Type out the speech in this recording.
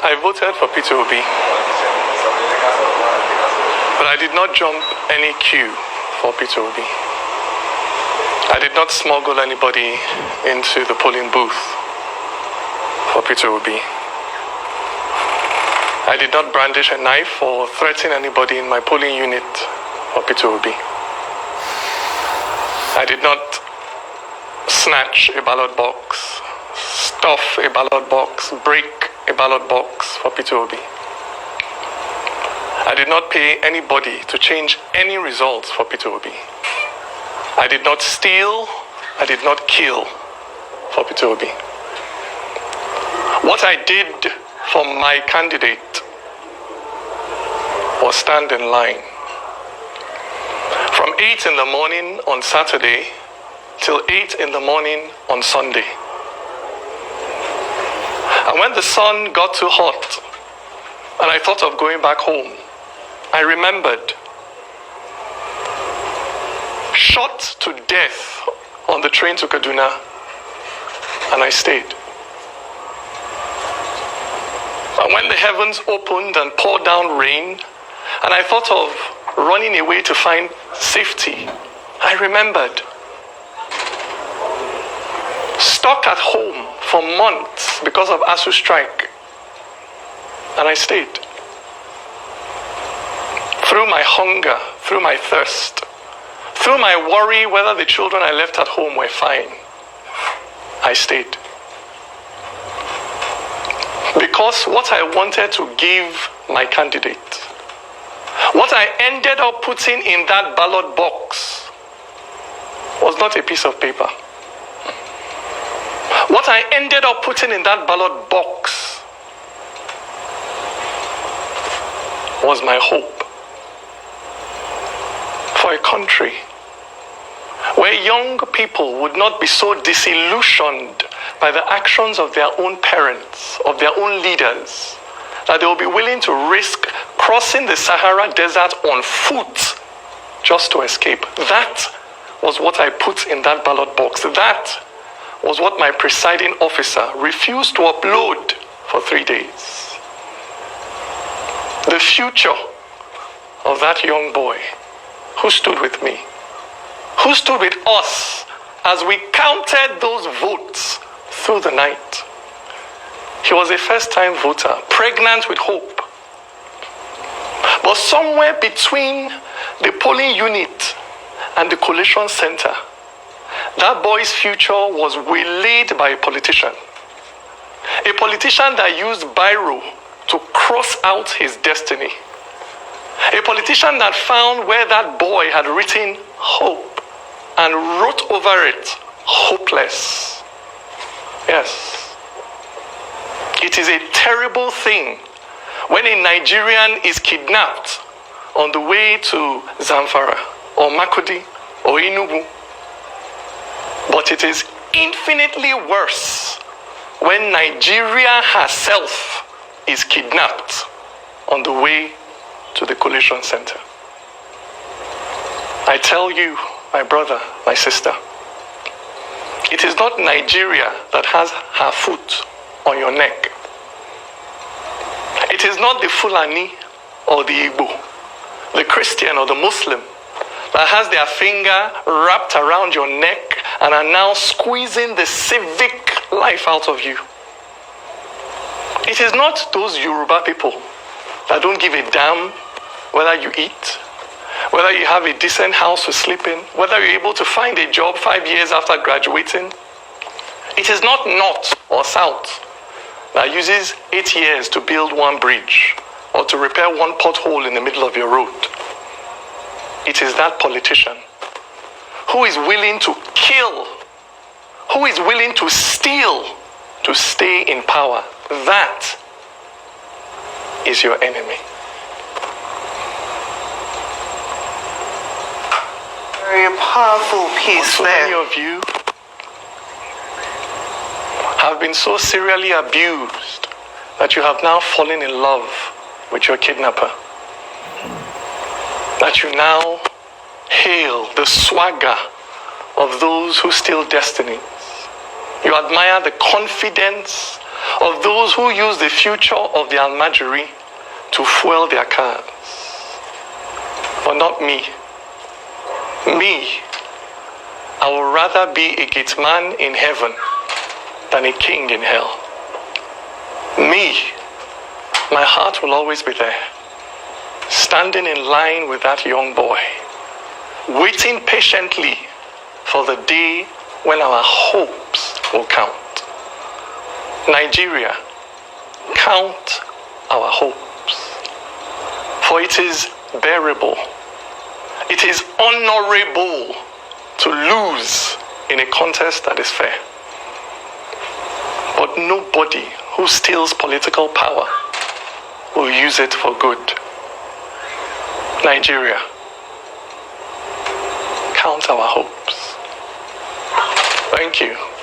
I voted for Peter Obi, but I did not jump any queue for Peter Obi. I did not smuggle anybody into the polling booth for Peter Obi. I did not brandish a knife or threaten anybody in my polling unit for Peter Obi. I did not snatch a ballot box, stuff a ballot box, break a ballot box for Peter Obi. I did not pay anybody to change any results for Peter Obi. I did not steal, I did not kill for Peter Obi. What I did for my candidate was stand in line. From 8 in the morning on Saturday till 8 in the morning on Sunday. And when the sun got too hot and I thought of going back home, I remembered, shot to death on the train to Kaduna, and I stayed. And when the heavens opened and poured down rain, and I thought of running away to find safety, I remembered. Stuck at home for months because of ASU strike, and I stayed. Through my hunger, through my thirst, through my worry whether the children I left at home were fine, I stayed. Because what I wanted to give my candidate, what I ended up putting in that ballot box, was not a piece of paper. What I ended up putting in that ballot box was my hope for a country where young people would not be so disillusioned by the actions of their own parents, of their own leaders, that they will be willing to risk crossing the Sahara Desert on foot just to escape. That was what I put in that ballot box. That was what my presiding officer refused to upload for 3 days. The future of that young boy who stood with me, who stood with us as we counted those votes through the night. He was a first-time voter, pregnant with hope. But somewhere between the polling unit and the collation center, that boy's future was waylaid by a politician. A politician that used biro to cross out his destiny. A politician that found where that boy had written hope and wrote over it hopeless. Yes. It is a terrible thing when a Nigerian is kidnapped on the way to Zamfara or Makurdi or Enugu. But it is infinitely worse when Nigeria herself is kidnapped on the way to the collation center. I tell you, my brother, my sister, it is not Nigeria that has her foot on your neck. It is not the Fulani or the Igbo, the Christian or the Muslim that has their finger wrapped around your neck and are now squeezing the civic life out of you. It is not those Yoruba people that don't give a damn whether you eat, whether you have a decent house to sleep in, whether you're able to find a job 5 years after graduating. It is not North or South that uses 8 years to build one bridge or to repair one pothole in the middle of your road. It is that politician who is willing to kill, who is willing to steal to stay in power. That is your enemy. Very powerful piece so there. Many of you have been so serially abused that you have now fallen in love with your kidnapper. That you now hail the swagger of those who steal destinies. You admire the confidence of those who use the future of the Almajiri to fuel their cars. But not me. Me, I would rather be a gate man in heaven than a king in hell. Me, my heart will always be there, standing in line with that young boy, waiting patiently for the day when our hopes will count. Nigeria, count our hopes, for it is bearable, it is honorable to lose in a contest that is fair. But nobody who steals political power will use it for good. Nigeria, count our hopes. Thank you.